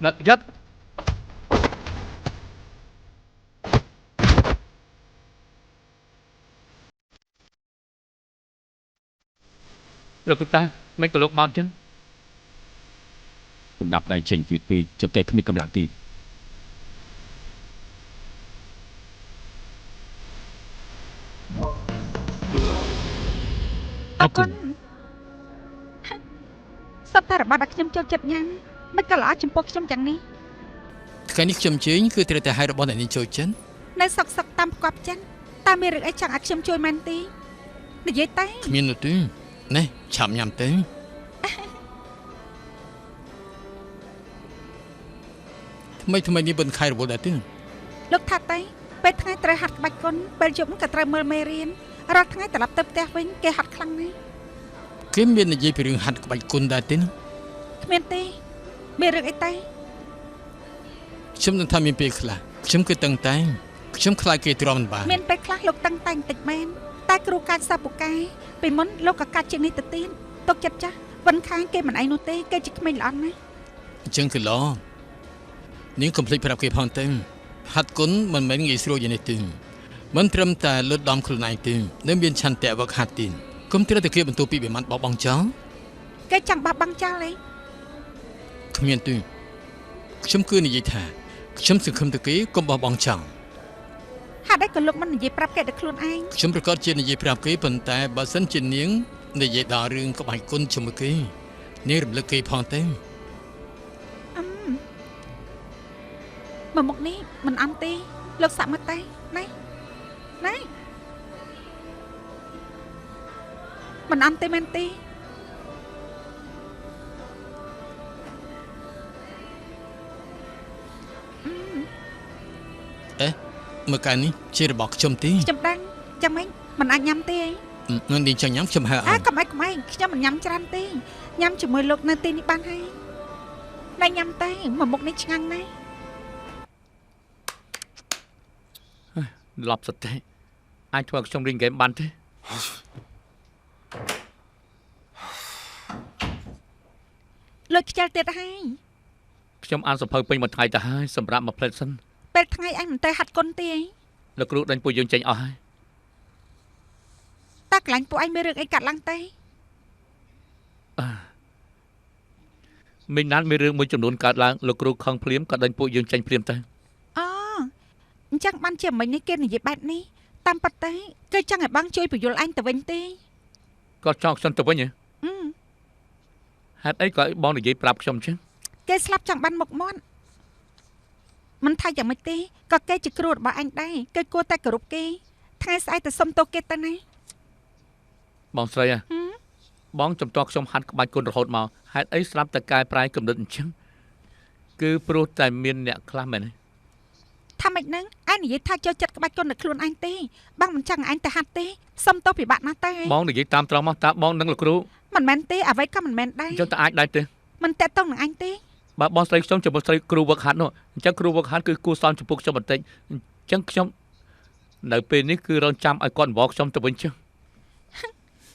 S1: ណាត់យ៉ាត់លោកតាមិនក៏លោកមកចឹង
S2: សម្រាប់ដៃចេញពីជប់តែគ្មានកម្លាំងទី
S3: អរគុណសត្វតែរបស់ដែលខ្ញុំចូលចិត្តញ៉ាំមិនក៏ល្អចំពោះខ្ញុំយ៉ាងនេះ
S4: ថ្ងៃនេះខ្ញុំជើញគឺត្រូវតែឲ្យរបស់អ្នកនេះចូលចិន
S3: នៅសុកតាមផ្គាប់ចិនតាមមានរឿងអីចង់ឲ្យខ្ញុំជួយមែនទេនិយាយតែ
S4: គ្មាននោះទេនេះឆាប់ញ៉ាំទៅថ្មីនេះបិណ្ឌខែរវល់ដែរទេ
S3: លោកថាតែពេលថ្ងៃត្រូវហាត់ក្បាច់គុណពេលយប់ក៏ត្រូវមើលមេរៀនរាល់ថ្ងៃត្រឡប់ទៅផ្ទះវិញគេហាត់ខ្លាំងណាស់
S4: គេមាននិយាយពីរឿងហាត់ក្បាច់គុណដែរទេ
S3: គ្មានទេមានរឿងអីតែ
S4: ខ្ញុំនឹងថាមានពេលខ្លះខ្ញុំគឺតឹងតែងខ្ញុំខ្លាចគេទ្រាំមិនបាន
S3: មានពេលខ្លះលោកតឹងតែងតិចមែនតែគ្រូកាចសាពូកែពីមុនលោកក៏កាត់ជាងនេះទៅទៀតទុកចិត្តចាស់វិនខាងគេមិនឯងនោះទេគេជាក្មេងល្អណាស់
S4: អញ្ចឹងគឺល្អនាងកុំភ្លេចប្រាប់គេផងទៅហាត់គុណមិនមែនងាយស្រួលយ៉ាងនេះទេមិនត្រឹមតែលុតដំខ្លួនឯងទេនៅមានឆន្ទៈវឹកហាត់ទៀតគុំត្រូវតែគេបន្ទោពីបេម៉ាត់បោះបង់ចោល
S3: គេចង់បោះបង់ចោលទេ
S4: គ្មានទេខ្ញុំគឺនិយាយថាខ្ញុំសង្ឃឹមទៅគេកុំបោះបង់ចោល
S3: ហាត់តែក៏លោកមិននិយាយប្រាប់គេដល់ខ្លួនឯង
S4: ខ្ញុំប្រកាសជានិយាយប្រាប់គេប៉ុន្តែបើសិនជានាងនិយាយដល់រឿងក្បាច់គុណជាមួយគេនាងរំលឹកគេផងទៅ
S3: មកមុខនេះមិនអន់ទេលោកសាក់មើលតែណែមិនអន់ទេមែនទេ
S4: មើលកាលនេះជារបស់ខ្ញុំទេ
S3: ខ្ញុំដឹងចាំមិនអាចញ៉ាំទេ
S4: អីនឹងចង់ញ៉ាំខ្ញុំហៅ
S3: អើកុំអីខ្ញុំមិនញ៉ាំច្រើនទេញ៉ាំជាមួយលោកនៅទីនេះបានហើយណែញ៉ាំតែមកមុខនេះឆ្ងាញ់ណាស់
S1: ឡប់សុទ្ធទេអាចធ្វើឲ្យខ្ញុំរៀនហ្គេមបានទេ
S3: លើកខ្ជិលទៀតហើយ
S1: ខ្ញុំអានសភៅពេញមួយថ្ងៃទៅហើយសម្រាប់មួយផ្លេតសិន
S3: ពេលថ្ងៃអញមិនទៅហាត់គុណទេ
S1: លោកគ្រូដេញពួកយើងចេញអស់ហើយ
S3: តើកន្លែងពួកឯងមានរឿងអីកាត់ឡើងទេ
S1: មិញណានមានរឿងមួយចំនួនកើតឡើងលោកគ្រូខឹងភ្លាមក៏ដេញពួកយើងចេញភ្លាមទៅ
S3: អញ្ចឹងបានជាមិញនេះគេនិយាយបែបនេះ តាមពិតទៅគេចង់ឲ្យបងជួយបញ្យល់អញទៅវិញទេ
S1: គាត់ចង់ខ្ញុំទៅវិញហ៎ហេតុអីក៏ឲ្យបងនិយាយប្រាប់ខ្ញុំចឹង
S3: គេស្លាប់ចង់បានមុខមាត់មិនថាយ៉ាងម៉េចទេក៏គេជាគ្រូរបស់អញដែរគេគួរតែគោរពគេថ្ងៃស្អែកទៅសុំទោសគេទៅណា
S1: បងស្រីហ៎បងចំទាស់ខ្ញុំហាត់ក្បាច់គុណរហូតមកហេតុអីស្រាប់តែកែប្រែកំណត់អញ្ចឹងគឺព្រោះតែមានអ្នកខ្លះមែនទេ
S3: ថាម៉េចហ្នឹងឯងនិយាយថាចូលចិត្តក្បាច់គុណនៅខ្លួនអញទេបងមិនចង់ឲ្យអញទៅហាត់ទេសុំទោសពិបាកណាស់ទៅ
S1: បងនិយាយតាមត្រង់មកតើបងនឹងលោកគ្រូ
S3: មិនមែនទេអ្វីក៏មិនមែនដែរ
S1: អញ្ចឹងតើអាចដែរទេ
S3: មិនតេតតងនឹងអញទេ
S1: បើបងស្រីខ្ញុំជាមួយស្រីគ្រូវឹកហាត់នោះអញ្ចឹងគ្រូវឹកហាត់គឺគួរសមចំពោះខ្ញុំបន្តិចអញ្ចឹងខ្ញុំនៅពេលនេះគឺរងចាំឲ្យគាត់អង្វរខ្ញុំទៅវិញចឹង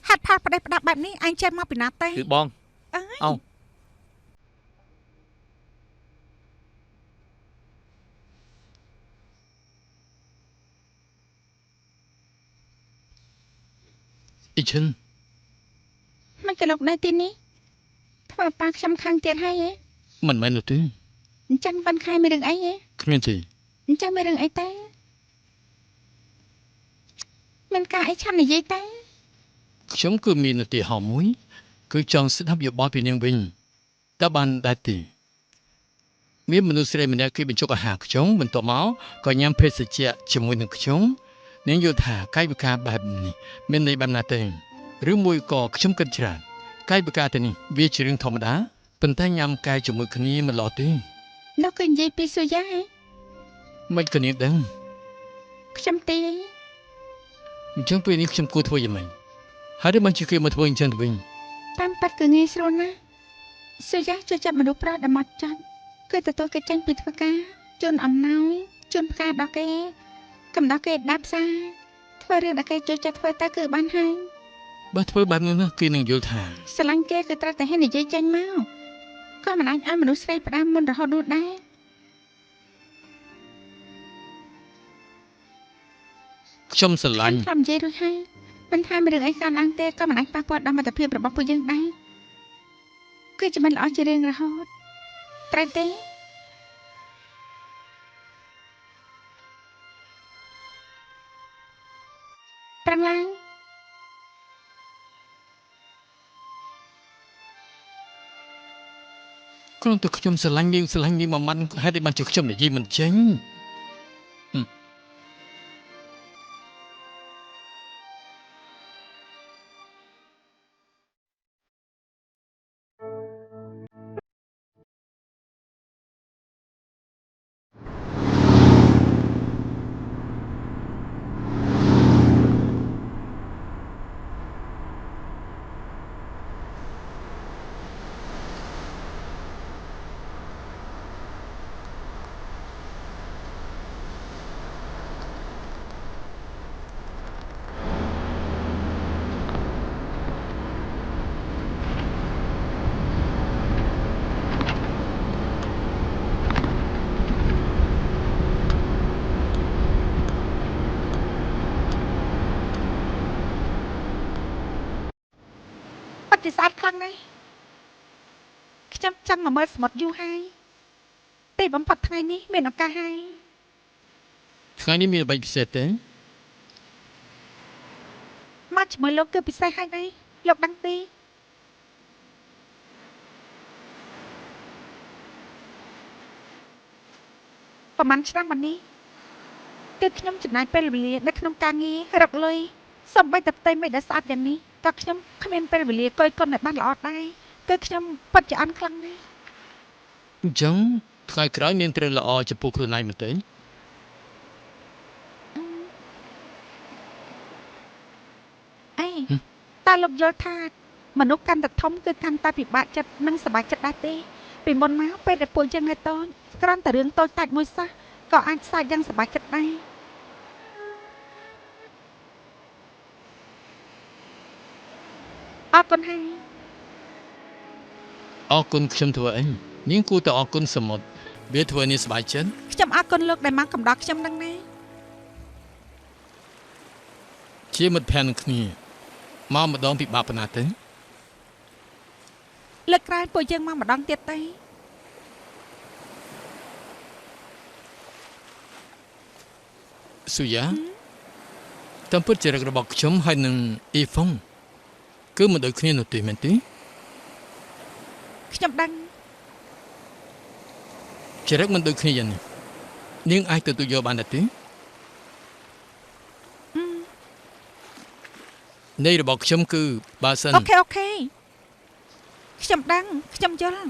S3: ហាត់ផលផ្ដេសផ្ដាប់បែបនេះអញចេះមកពីណាទេ
S1: គឺបងអោ
S4: អ៊ីឈិន
S3: មិនក៏លោកនៅទីនេះធ្វើប៉ាខ្ញុំខាងទៀតហើយហ៎
S4: មិនមែននោះទេ
S3: អញ្ចឹងមិនខែមានរឿងអីហ៎
S4: គ្មានទេ
S3: អញ្ចឹងមានរឿងអីទេមានការអីឆាន់និយាយទេ
S4: ខ្ញុំគឺមាននទីហោមួយគឺចង់ស្ដាប់យោបល់ពីនាងវិញតើបានដែរទេមានមនុស្សស្រីម្នាក់គេបញ្ចុកអាហារខ្ញុំបន្ទាប់មកក៏ញ៉ាំភេសជ្ជៈជាមួយនឹងខ្ញុំនាងយល់ថាកាយវិការបែបនេះមានន័យបែបណាទេឬមួយក៏ខ្ញុំគិតច្រើនកាយវិការទៅនេះវាជារឿងធម្មតាប៉ុន្តែញ៉ាំកាយជាមួយគ្នាមិនល្អទេ
S3: លោកគឺនិយាយពីសុយ៉ាហ៎
S4: មិនក៏នាងដឹង
S3: ខ្ញុំទេ
S4: អញ្ចឹងពេលនេះខ្ញុំគួរធ្វើយ៉ាងម៉េចហើយឬមិនជាគេមកធ្វើអញ្ចឹងទៅវិញ
S3: តាមប៉ាត់គឺងាយស្រួលណាស់សុយ៉ាជួយចាប់មនុស្សប្រុសដែលមកចាត់គឺទទួលគេចាញ់ពីធ្វើការជូនអំណោយជូនផ្កាដល់គេកំដៅគេដាប់ផ្សារធ្វើរឿងដែលគេជួយចិត្តធ្វើទៅគឺបានហើយ
S4: បើធ្វើបែបនោះណាគេនឹងយល់ថា
S3: ស្រឡាញ់គេគឺត្រូវតែហ៊ាននិយាយចេញមកក៏មិនអាចឲ្យមនុស្សស្រីផ្ដាំមុនរហូតនោះដែរ
S4: ខ្ញុំស្រឡាញ់
S3: ខ្ញុំនិយាយរួចហើយមិនថាមានរឿងអីកើតឡើងទេក៏មិនអាចប៉ះពាល់ដល់មិត្តភាពរបស់ពួកយើងដែរគឺជាមិនល្អជារឿងរហូតត្រូវទេប្រឹងឡើង
S4: គ្រាន់តែខ្ញុំស្រឡាញ់នាងមួយម៉ាត់ហេតុអីបានជាខ្ញុំនិយាយមិនចេញ
S3: បិទស្អាតខ្លាំងណាស់ខ្ញុំចង់មកមើលសមុទ្រយូរហើយតែបំផុតថ្ងៃនេះមានឱកាសហើយ
S4: ថ្ងៃនេះមានអ្វីពិសេសទេ
S3: មកជាមួយលោកគឺពិសេសហើយដែរលោកដឹងទេប្រហែលឆ្នាំមកនេះគឺខ្ញុំចំណាយពេលវេលានៅក្នុងការងាររកលុយសូម្បីតែផ្ទៃមេដែលស្អាតយ៉ាងនេះក៏ខ្ញុំគ្មានពេលវេលាគយគន់ឲ្យបានល្អដែរគឺខ្ញុំពិតជាអន់ខ្លាំងណាស់
S4: អញ្ចឹងថ្ងៃក្រោយនាងត្រូវល្អចំពោះខ្លួនឯងមែនទេ
S3: អីតើលោកយល់ថាមនុស្សកាន់តែធំគឺកាន់តែពិបាកចិត្តនិងសប្បាយចិត្តដែរទេពីមុនមកពេលដែលពួកយើងនៅតូចគ្រាន់តែរឿងតូចតាចមួយសោះក៏អាចសើចយ៉ាងសប្បាយចិត្តដែរអរគុណហើយ
S4: អរគុណខ្ញុំធ្វើអីនាងគួរតែអរគុណសមុទ្រវាធ្វើនាងសប្បាយចិត្ត
S3: ខ្ញុំអរគុណលោកដែលមកកំដរខ្ញុំនឹងណា
S4: ជាមិត្តភក្តិនឹងគ្នាមកម្ដងពិបាកប៉ុណ្ណាទេ
S3: លើកក្រោយពួកយើងមកម្ដងទៀតទេ
S4: សុយ៉ា តាមពិតចរិតរបស់ខ្ញុំហើយនឹងអ៊ីហ្វុងគឺមិនដូចគ្នានោះទេមែនទេ
S3: ខ្ញុំដឹង
S4: ចរិតមិនដូចគ្នាយ៉ាងនេះនាងអាចទទួលយកបានទេនៃរបស់ខ្ញុំគឺបើសិន
S3: អូខេខ្ញុំដឹងខ្ញុំយល់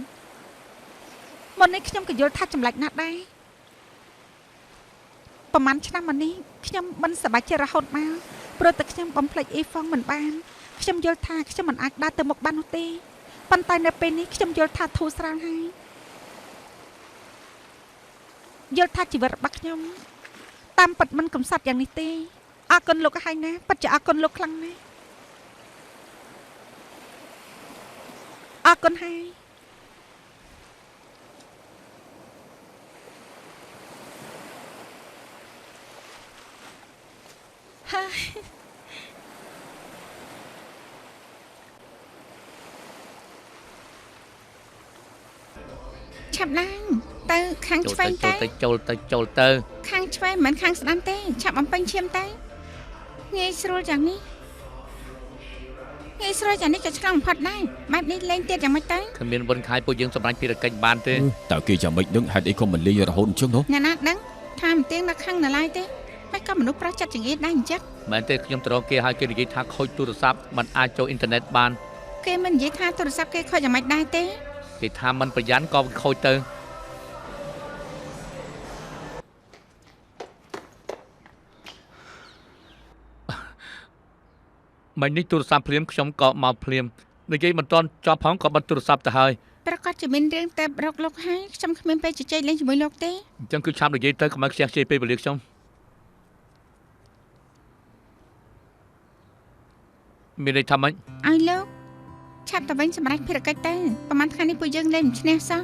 S3: មុននេះខ្ញុំក៏យល់ថាចម្លែកណាស់ដែរប្រហែលឆ្នាំមកនេះខ្ញុំមិនសប្បាយចិត្តរហូតមកព្រោះតែខ្ញុំបំភ្លេចអ៊ីហ្វុងមិនបានខ្ញុំយល់ថាខ្ញុំមិនអាចដើរទៅមុខបាននោះទេប៉ុន្តែនៅពេលនេះខ្ញុំយល់ថាធូរស្រាលហើយយល់ថាជីវិតរបស់ខ្ញុំតាមពិតមិនកំសត់យ៉ាងនេះទេអរគុណលោកហើយណាពិតជាអរគុណលោកខ្លាំងណាស់អរគុណហើយឆាប់ឡើងទៅខាងឆ្វេងទៅ
S1: ចូលទៅ
S3: ខាងឆ្វេងមិនខាងស្ដាំទេឆាប់បំពេញឈាមទៅងាយស្រួលយ៉ាងនេះក៏ឆ្លងបំផុតដែរបែបនេះលេងទៀតយ៉ាងម៉េចទៅ
S1: គ្មានវិនខាយពួកយើងសម្រាប់ភារកិច្ចបានទេ
S2: តើគេយ៉ាងម៉េចដឹងហេតុអីក៏មិនលេងរហូតអញ្ចឹងនោះ
S3: អ្នកណាដឹងថាមិនទៀងនៅខាងនៅឡើយទេមិនក៏មនុស្សប្រុសចិត្តចង្អៀតដែរអញ្ចឹង
S1: មែនទេខ្ញុំទៅរកគេហើយគេនិយាយថាខូចទូរស័ព្ទមិនអាចចូលអ៊ីនធឺណិតបាន
S3: គេមិននិយាយថាទូរស័ព្ទគេខូចយ៉ាងម៉េចដែរទេ
S1: គេថាមិនប្រយ័ត្នក៏ខូចទៅមិននេះទូរស័ព្ទភ្លាមខ្ញុំក៏មកភ្លាមនិយាយមិនទាន់ចប់ផងក៏បិទទូរស័ព្ទទៅហើយ
S3: ប្រកាសជាមានរឿងតែរកលោកហើយខ្ញុំគ្មានពេលជជែកលេងជាមួយលោកទេ
S1: អញ្ចឹងគឺឆាប់និយាយទៅកុំឲ្យខ្ជះខ្ជាយពេលវេលាខ្ញុំមានន័យថាម៉េច
S3: ឲ្យលោកឆាប់ទៅវិញសម្រាប់ភារកិច្ចទៅប្រហែលថ្ងៃនេះពួកយើងលេងមិនឈ្នះសោះ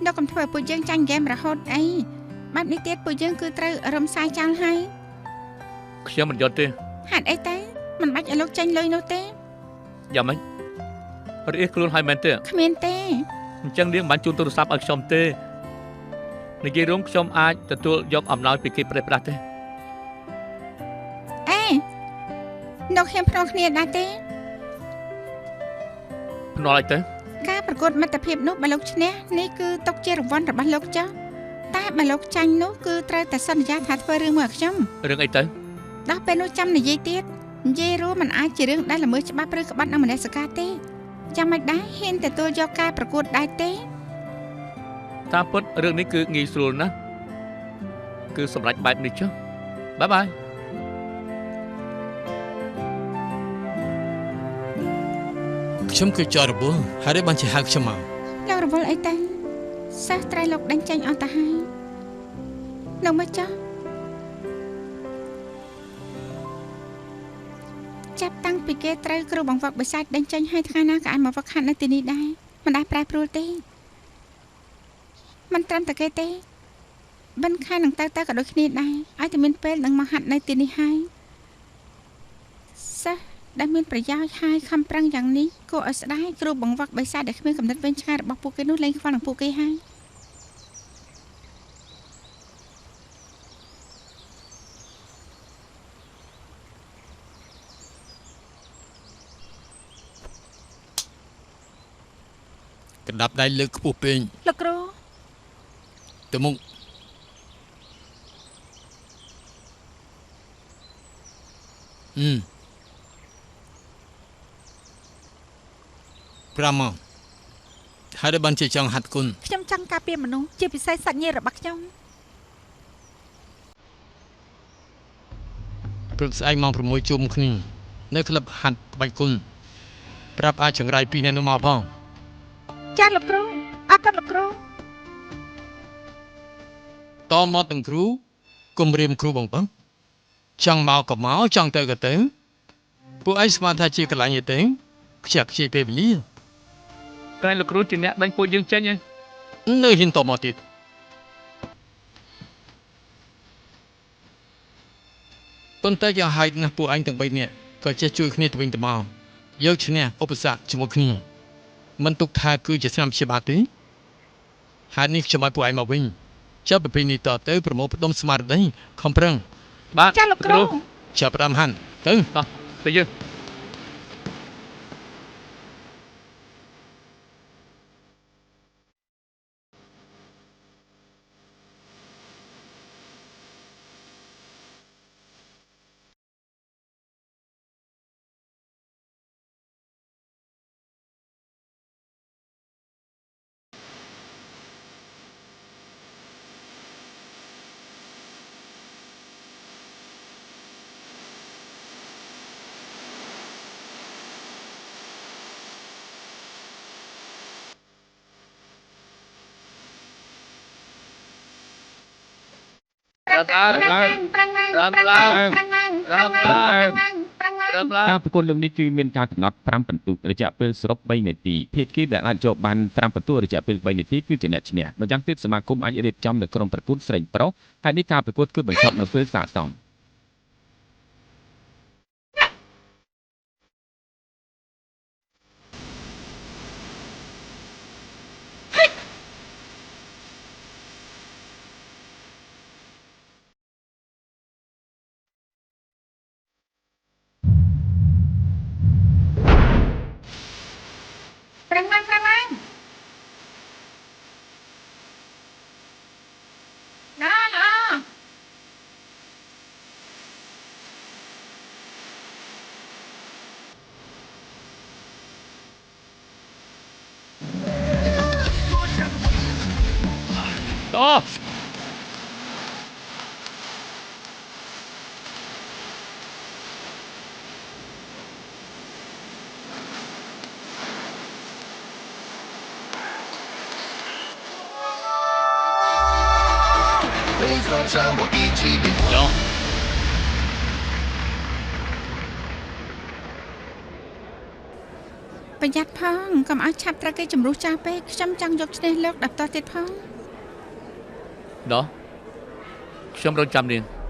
S3: លោកកុំធ្វើឲ្យពួកយើងចាញ់ហ្គេមរហូតអីបែបនេះទៀតពួកយើងគឺត្រូវរំសាយចោលហើយ
S1: ខ្ញុំមិនយល់ទេ
S3: ហេតុអីទៅមិនបាច់ឲ្យលោកចាញ់លុយនោះទេ
S1: យ៉ាងម៉េចរអៀសខ្លួនហើយមែនទេ
S3: គ្មានទេ
S1: អញ្ចឹងនាងមិនជូនទូរស័ព្ទឲ្យខ្ញុំទេនិយាយរួមខ្ញុំអាចទទួលយកអំណោយពីគេប្រេះប្រាស់ទេ
S3: អេលោកខ្ញុំភ្នាល់គ្នាដែរទេ
S1: ភ្នាល់អីទៅ
S3: ការប្រកួតមិត្តភាពនោះបើលោកឈ្នះនេះគឺទុកជារង្វាន់របស់លោកចុះតែបើលោកចាញ់នោះគឺត្រូវតែសន្យាថាធ្វើរឿងមួយឲ្យខ្ញុំ
S1: រឿងអីទៅ
S3: ដល់ពេលនោះចាំនិយាយទៀតនិយាយរួមមិនអាចជារឿងដែលល្មើសច្បាប់ឬក្បត់នឹងមនសិការទេចាំមិនដែរហ៊ានទទួលយកការប្រកួតដែរទេ
S1: តាមពិតរឿងនេះគឺងាយស្រួលណាស់គឺសម្រេចបែបនេះចុះបាយបាយ
S4: ខ្ញុំគឺចររវល់ហើយបានជាហៅខ្ញុំមក
S3: លោករវល់អីទៅសិស្សត្រូវលោកដេញចេញអស់ទៅហើយលោកមកចុះចាប់តាំងពីគេត្រូវគ្រូបង្វឹកបិសាចដេញចេញហើយថ្ងៃណាក៏អាចមកវឹកហាត់នៅទីនេះដែរមិនដែលប្រែប្រួលទេមិនត្រឹមតែគេទេបិណ្ឌខែនឹងទៅក៏ដូចគ្នាដែរឲ្យតែមានពេលនឹងមកហាត់នៅទីនេះហើយសិស្សដែលមានប្រយោជន៍ហើយខំប្រឹងយ៉ាងនេះគួរឲ្យស្ដាយគ្រូបង្វឹកបិសាចដែលគ្មានកំណត់វែងឆ្ងាយរបស់ពួកគេនោះលែងខ្វល់នឹងពួកគេហើយ
S4: កណ្ដាប់ដៃលើកខ្ពស់ពេក
S3: លោកគ្រូ
S4: ទៅមុខ5ម៉ោងហើយដែលបានជាចង់ហាត់គុណ
S3: ខ្ញុំចង់ការពារមនុស្សជាពិសេសសាច់ញាតិរបស់ខ្ញុំ
S4: ព្រឹកស្អែកម៉ោង6ជុំគ្នានៅក្លឹបហាត់ក្បាច់គុណប្រាប់អាចចង្រៃ2នាក់នោះមកផង
S3: ចាលោកគ្រូអរគុណលោកគ្រូ
S4: តមកទាំងគ្រូគុំរៀមគ្រូបងបងចង់មកក៏មកចង់ទៅក៏ទៅពួកឯងស្មានថាជាកន្លែងទេខ្ជិលខ្ជាយពេលវេលា
S1: តែលោកគ្រូជាអ្នកដេញពួកយើងចេញហើយ
S4: នៅហ៊ានតមកទៀតប៉ុន្តែយ៉ាងហោចណាស់ពួកឯងទាំង3នាក់ក៏ចេះជួយគ្នាទៅវិញទៅមកយកឈ្នះឧបសគ្គជាមួយគ្នាមិនទុកថាគឺជាស្នាមព្យាបាលទេហើយនេះខ្ញុំឲ្យពួកឯងមកវិញចាប់ពីពេលនេះតទៅប្រមូលផ្ដុំស្មារតីខំប្រឹង
S1: បាទ
S3: ចាលោកគ្រូ
S1: អ
S4: ចាប់ផ្ដើមហាន់ទៅ
S1: តោះទៅយើងឡើង
S2: ការប្រកួតលើកនេះគឺមានការកំណត់5ពិន្ទុរយៈពេលសរុប3នាទីភាគីដែលអាចយកបាន5ពិន្ទុរយៈពេល3នាទីគឺជាអ្នកឈ្នះម្យ៉ាងទៀតសមាគមអាចរៀបចំនៅក្រុមប្រកួតស្រីប្រុសហើយនេះការប្រកួតគឺបញ្ចប់នៅពេលស័ក្តិសម
S1: តោះចុះ
S3: ប្រយ័ត្នផងកុំឲ្យឆាប់ត្រូវគេជំរុះចាស់ពេកខ្ញុំចង់យកឈ្នះលោកដល់តទៀតផង
S1: ដោះខ្ញុំរងចាំនាង